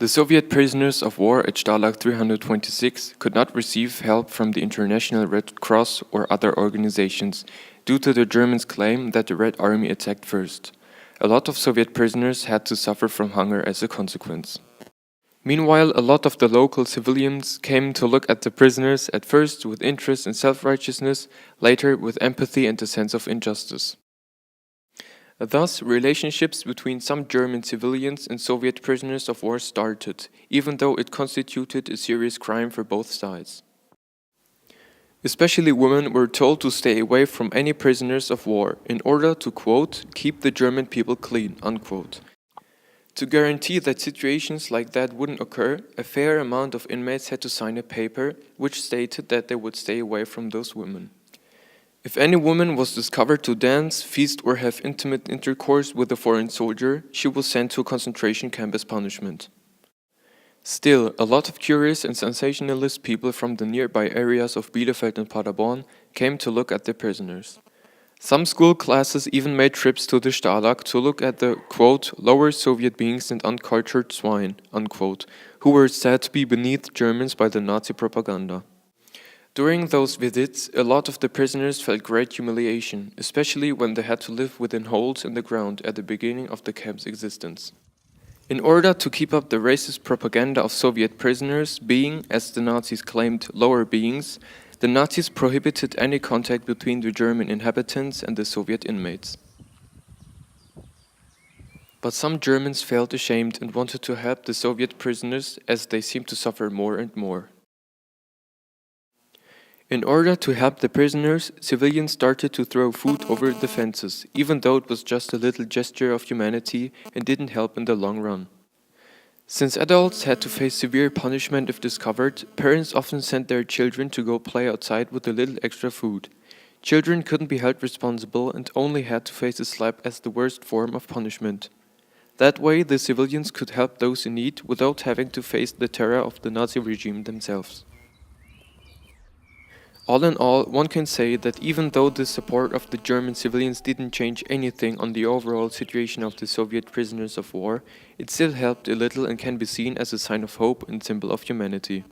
The Soviet prisoners of war at Stalag 326 could not receive help from the International Red Cross or other organizations due to the Germans' claim that the Red Army attacked first. A lot of Soviet prisoners had to suffer from hunger as a consequence. Meanwhile, a lot of the local civilians came to look at the prisoners at first with interest and self-righteousness, later with empathy and a sense of injustice. Thus, relationships between some German civilians and Soviet prisoners of war started, even though it constituted a serious crime for both sides. Especially women were told to stay away from any prisoners of war in order to, quote, keep the German people clean, unquote. To guarantee that situations like that wouldn't occur, a fair amount of inmates had to sign a paper which stated that they would stay away from those women. If any woman was discovered to dance, feast or have intimate intercourse with a foreign soldier, she was sent to a concentration camp as punishment. Still, a lot of curious and sensationalist people from the nearby areas of Bielefeld and Paderborn came to look at the prisoners. Some school classes even made trips to the Stalag to look at the, quote, lower Soviet beings and uncultured swine, unquote, who were said to be beneath Germans by the Nazi propaganda. During those visits, a lot of the prisoners felt great humiliation, especially when they had to live within holes in the ground at the beginning of the camp's existence. In order to keep up the racist propaganda of Soviet prisoners being, as the Nazis claimed, lower beings, the Nazis prohibited any contact between the German inhabitants and the Soviet inmates. But some Germans felt ashamed and wanted to help the Soviet prisoners as they seemed to suffer more and more. In order to help the prisoners, civilians started to throw food over the fences, even though it was just a little gesture of humanity and didn't help in the long run. Since adults had to face severe punishment if discovered, parents often sent their children to go play outside with a little extra food. Children couldn't be held responsible and only had to face a slap as the worst form of punishment. That way, the civilians could help those in need without having to face the terror of the Nazi regime themselves. All in all, one can say that even though the support of the German civilians didn't change anything on the overall situation of the Soviet prisoners of war, it still helped a little and can be seen as a sign of hope and symbol of humanity.